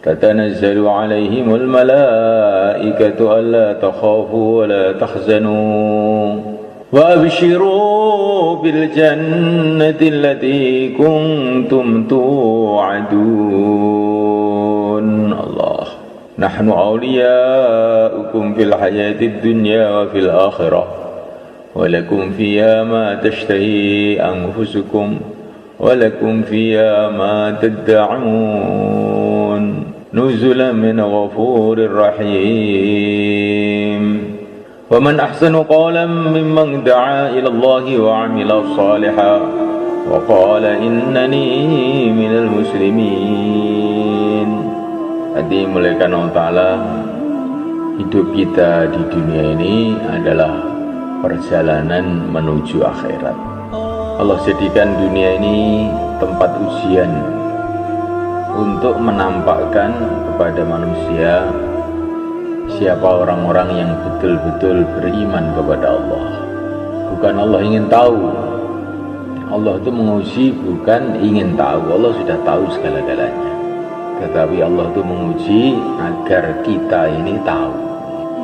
تتنزل عليهم الملائكة ألا تخافوا ولا تحزنوا وأبشروا بالجنة التي كنتم توعدون. الله. نحن أولياؤكم في الحياة الدنيا وفي الآخرة ولكم فيها ما تشتهي أنفسكم ولكم فيها ما تدعون نزلا من غفور رحيم. ومن أحسن قولا ممن دعا إلى الله وعمل صالحا وقال إنني من المسلمين. Hati muliakan Allah Ta'ala, hidup kita di dunia ini adalah perjalanan menuju akhirat. Allah jadikan dunia ini tempat ujian untuk menampakkan kepada manusia siapa orang-orang yang betul-betul beriman kepada Allah. Bukan Allah ingin tahu. Allah itu menguji bukan ingin tahu. Allah sudah tahu segala-galanya. Tetapi Allah itu menguji agar kita ini tahu.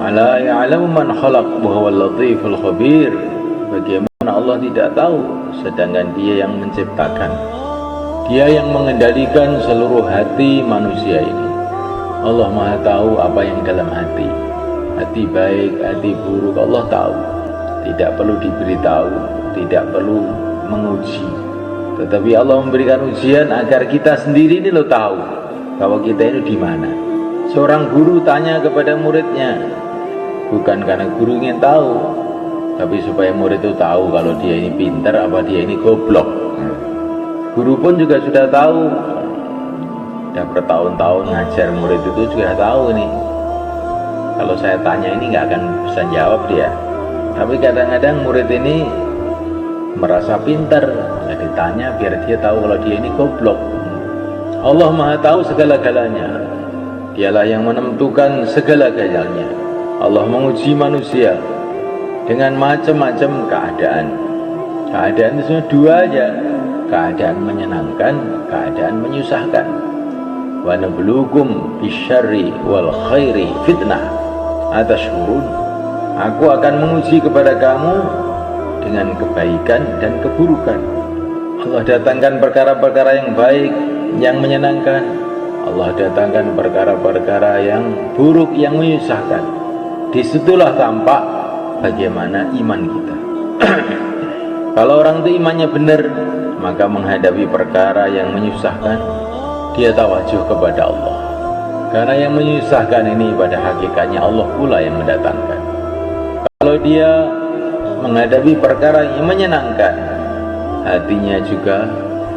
Ala ya'lamu man khalaq wa huwal latiful khabir. Bagaimana Allah tidak tahu, sedangkan Dia yang menciptakan, Dia yang mengendalikan seluruh hati manusia ini. Allah Maha tahu apa yang dalam hati. Hati baik, hati buruk, Allah tahu. Tidak perlu diberitahu, tidak perlu menguji. Tetapi Allah memberikan ujian agar kita sendiri ini lo tahu bahwa kita ini di mana. Seorang guru tanya kepada muridnya, bukan karena guru ingin tahu, tapi supaya murid itu tahu kalau dia ini pintar apa dia ini goblok. Guru pun juga sudah tahu, sudah bertahun-tahun ngajar murid itu juga tahu ini. Kalau saya tanya ini nggak akan bisa jawab dia. Tapi kadang-kadang murid ini merasa pintar, maka ditanya biar dia tahu kalau dia ini goblok. Allah Maha tahu segala-galanya. Dialah yang menentukan segala-galanya. Allah menguji manusia dengan macam-macam keadaan. Keadaan itu cuma dua aja, keadaan menyenangkan, keadaan menyusahkan. Wa nabluukum bisyarri wal khairi fitnah atashkurun. Aku akan menguji kepada kamu dengan kebaikan dan keburukan. Allah datangkan perkara-perkara yang baik, yang menyenangkan. Allah datangkan perkara-perkara yang buruk, yang menyusahkan. Disitulah tampak bagaimana iman kita. Kalau orang itu imannya benar, maka menghadapi perkara yang menyusahkan, dia tawajuh kepada Allah. Karena yang menyusahkan ini pada hakikatnya Allah pula yang mendatangkan. Kalau dia menghadapi perkara yang menyenangkan, hatinya juga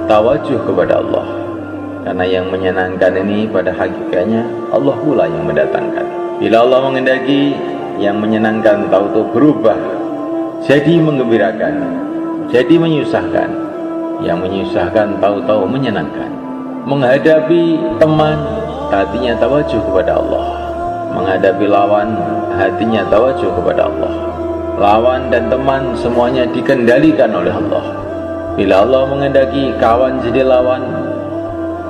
tawajuh kepada Allah. Karena yang menyenangkan ini pada hakikatnya Allah pula yang mendatangkan. Bila Allah menghendaki, yang menyenangkan tahu-tahu berubah jadi menggembirakan, jadi menyusahkan. Yang menyusahkan tahu-tahu menyenangkan. Menghadapi teman, hatinya tawajuh kepada Allah. Menghadapi lawan, hatinya tawajuh kepada Allah. Lawan dan teman semuanya dikendalikan oleh Allah. Bila Allah menghendaki, kawan jadi lawan.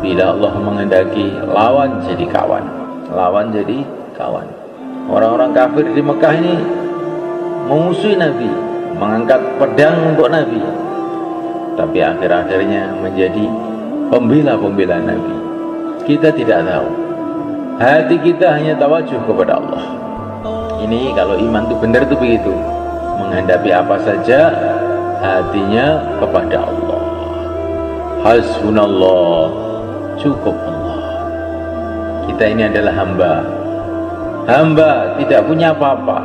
Bila Allah menghendaki, lawan jadi kawan. Lawan jadi kawan. Orang-orang kafir di Mekah ini memusuhi Nabi, mengangkat pedang untuk Nabi, tapi akhir-akhirnya menjadi pembela-pembela Nabi. Kita tidak tahu. Hati kita hanya tawajuh kepada Allah. Ini kalau iman itu benar itu begitu. Menghadapi apa saja, hatinya kepada Allah. Hasbunallah, cukup Allah. Kita ini adalah hamba. Hamba tidak punya apa-apa.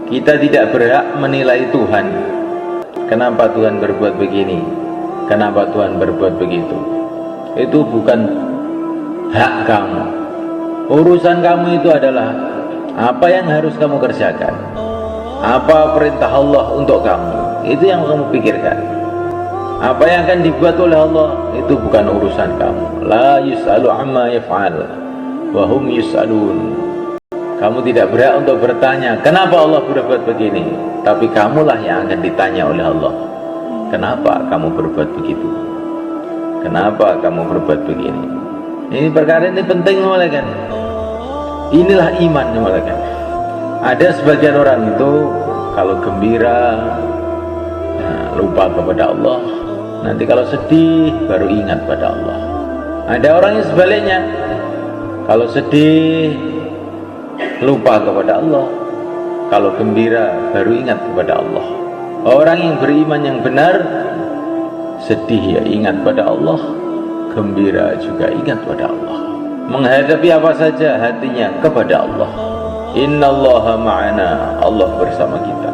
Kita tidak berhak menilai Tuhan. Kenapa Tuhan berbuat begini? Kenapa Tuhan berbuat begitu? Itu bukan hak kamu. Urusan kamu itu adalah apa yang harus kamu kerjakan. Apa perintah Allah untuk kamu? Itu yang kamu pikirkan. Apa yang akan dibuat oleh Allah itu bukan urusan kamu. La yus'alu amma yaf'al wa hum yus'alun. Kamu tidak berhak untuk bertanya kenapa Allah berbuat begini, tapi kamulah yang akan ditanya oleh Allah. Kenapa kamu berbuat begitu? Kenapa kamu berbuat begini? Ini perkara ini penting malaikat. Inilah iman malaikat. Ada sebagian orang itu kalau gembira lupa kepada Allah, nanti kalau sedih baru ingat pada Allah. Ada orang yang sebaliknya, kalau sedih lupa kepada Allah, kalau gembira baru ingat kepada Allah. Orang yang beriman yang benar, sedih ya ingat pada Allah, gembira juga ingat pada Allah. Menghadapi apa saja hatinya kepada Allah. Innallaha ma'ana, Allah bersama kita.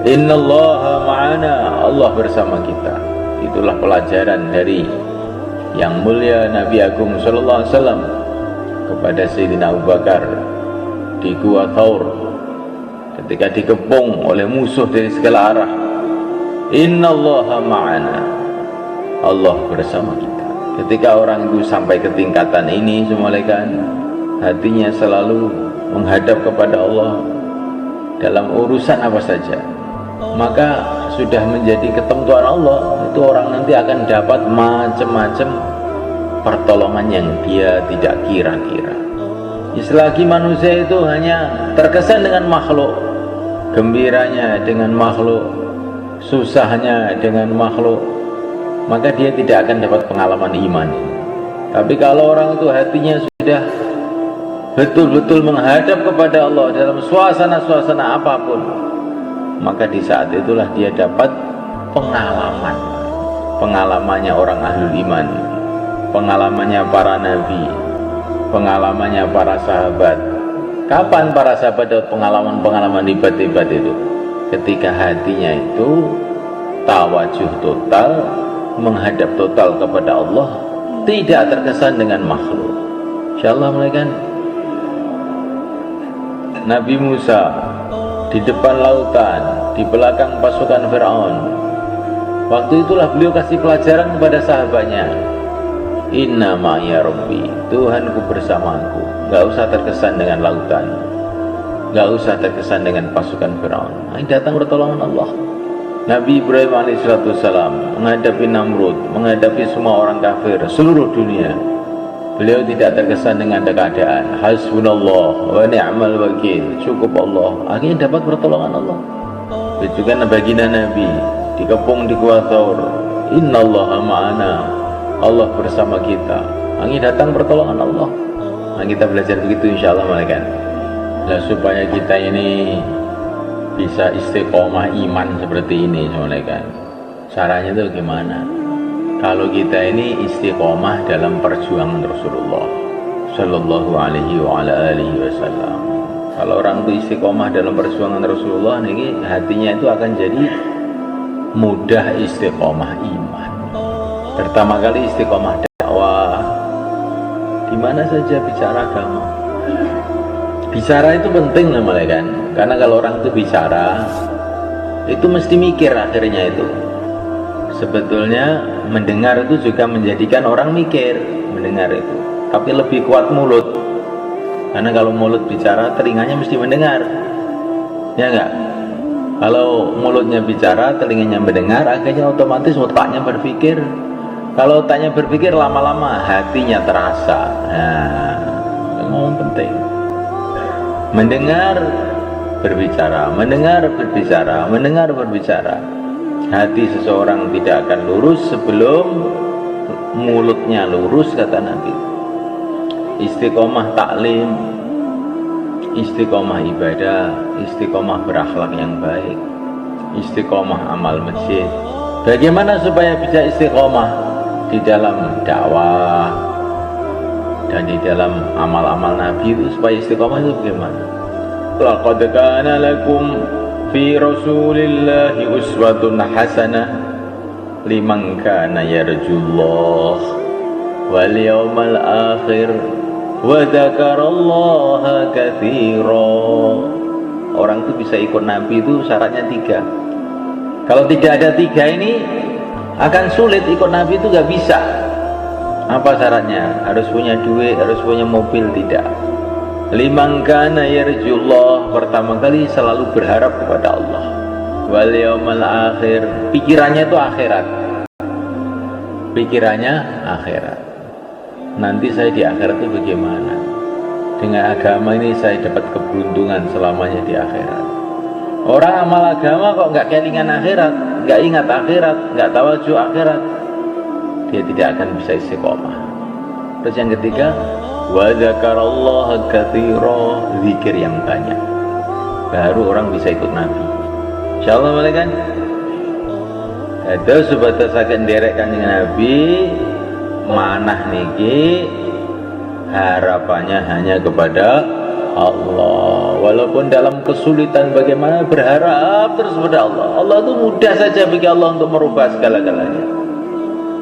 Innallaha ma'ana, Allah bersama kita. Itulah pelajaran dari yang mulia Nabi Agung sallallahu alaihi wasallam kepada Sayyidina Abu Bakar di Gua Thaur ketika dikepung oleh musuh dari segala arah. Innallaha ma'ana, Allah bersama kita. Ketika orang itu sampai ke tingkatan ini, semuanya hatinya selalu menghadap kepada Allah dalam urusan apa saja, maka sudah menjadi ketentuan Allah. Itu orang nanti akan dapat macam-macam pertolongan yang dia tidak kira-kira. Selagi manusia itu hanya terkesan dengan makhluk, gembiranya dengan makhluk, susahnya dengan makhluk, maka dia tidak akan dapat pengalaman iman. Tapi kalau orang itu hatinya sudah betul-betul menghadap kepada Allah dalam suasana-suasana apapun, maka di saat itulah dia dapat pengalamannya orang ahlul iman, pengalamannya para nabi, pengalamannya para sahabat. Kapan para sahabat dapat pengalaman-pengalaman hebat-hebat itu? Ketika hatinya itu tawajuh total, menghadap total kepada Allah, tidak terkesan dengan makhluk. Insyaallah mereka Nabi Musa di depan lautan, di belakang pasukan Fir'aun. Waktu itulah beliau kasih pelajaran kepada sahabatnya, inna ma'ya rabbi, Tuhanku bersamaku. Gak usah terkesan dengan lautan, gak usah terkesan dengan pasukan Fir'aun. Ini datang pertolongan Allah. Nabi Ibrahim alaihissalam menghadapi Namrud, menghadapi semua orang kafir seluruh dunia, beliau tidak terkesan dengan keadaan. Hasbunallah wa ni'mal wakil, cukup Allah. Akhirnya dapat pertolongan Allah. Juga baginda Nabi dikepung di Gua Thaur, innallaha ma'ana, Allah bersama kita. Akhirnya datang pertolongan Allah. Nah, kita belajar begitu insyaallah malaikat. Nah, supaya kita ini bisa istiqomah iman seperti ini malaikat. Caranya itu gimana? Kalau kita ini istiqomah dalam perjuangan Rasulullah Sallallahu alaihi wa ala alihi wasallam. Kalau orang itu istiqomah dalam perjuangan Rasulullah, ini hatinya itu akan jadi mudah istiqomah iman. Pertama kali istiqomah dakwah, di mana saja bicara agama. Bicara itu penting namanya kan, karena kalau orang itu bicara, itu mesti mikir akhirnya itu. Sebetulnya mendengar itu juga menjadikan orang mikir, mendengar itu. Tapi lebih kuat mulut, karena kalau mulut bicara, telinganya mesti mendengar, ya enggak? Kalau mulutnya bicara, telinganya mendengar, akhirnya otomatis otaknya berpikir. Kalau otaknya berpikir, lama-lama hatinya terasa. Nah, ngomong penting. Mendengar, berbicara, mendengar, berbicara, mendengar, berbicara. Hati seseorang tidak akan lurus sebelum mulutnya lurus, kata Nabi. Istiqomah taklim, istiqomah ibadah, istiqomah berakhlak yang baik, istiqomah amal masjid. Bagaimana supaya bisa istiqomah di dalam dakwah dan di dalam amal-amal Nabi itu, supaya istiqomah itu bagaimana? Laqad kana lakum fi Rasulillahi uswatun hasanah liman kana yarjullah wal yawmal akhir wa dzakarallaha katsira. Orang itu bisa ikut Nabi itu syaratnya 3. Kalau tidak ada 3 ini akan sulit ikut Nabi, itu gak bisa. Apa syaratnya? Harus punya duit, harus punya mobil? Tidak. Liman kana yarjullah, pertama kali selalu berharap kepada Allah. Wal yaumal akhir, pikirannya itu akhirat. Pikirannya akhirat. nanti saya di akhirat itu bagaimana. Dengan agama ini saya dapat keberuntungan selamanya di akhirat. Orang amal agama kok nggak kelingan akhirat, nggak ingat akhirat, nggak tawajuh akhirat, dia tidak akan bisa istiqomah. Terus yang ketiga, wa dzakarallaha katsira, zikir yang banyak, baru orang bisa ikut Nabi. Insyaallah boleh kan? Itu sebatas akan derek Kanjeng Nabi, manah niki harapannya hanya kepada Allah. Walaupun dalam kesulitan bagaimana, berharap terus kepada Allah. Allah itu mudah saja bagi Allah untuk merubah segala-galanya.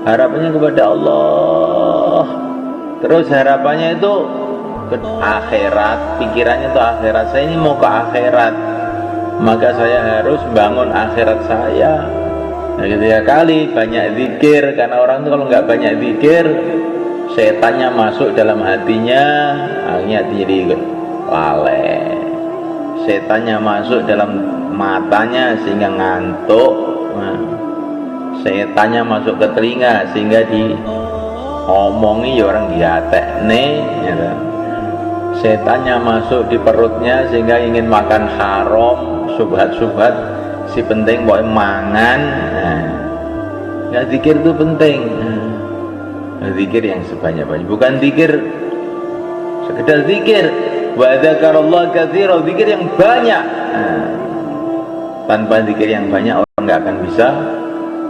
Harapannya kepada Allah. Terus harapannya itu ke akhirat, pikirannya itu akhirat. Saya ini mau ke akhirat, maka saya harus bangun akhirat saya. Nah, ketika kali banyak zikir, karena orang itu kalau nggak banyak zikir, setannya masuk dalam hatinya, akhirnya jadi lalai. Setannya masuk dalam matanya sehingga ngantuk. Nah, setannya masuk ke telinga sehingga diomongi orang diatekne, ya. Setannya masuk di perutnya sehingga ingin makan haram, subhat-subhat, si penting boleh mangan. Nah, zikir itu penting. Zikir yang sebanyak-banyak, bukan zikir sekedar zikir. Wa dzakarallaha katsira, zikir yang banyak. Tanpa zikir yang banyak orang nggak akan bisa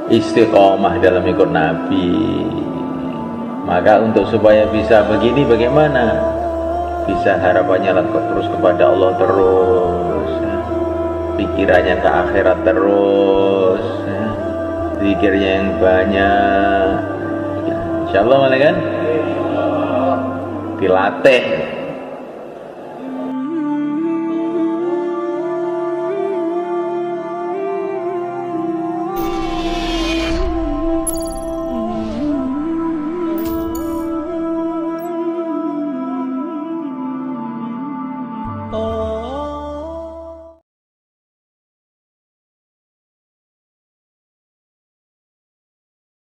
istiqomah dalam ikut Nabi. Maka untuk supaya bisa begini, bagaimana bisa harapannya terus kepada Allah terus, pikirannya ke akhirat terus, zikirnya yang banyak. Insyaallah kan dilatih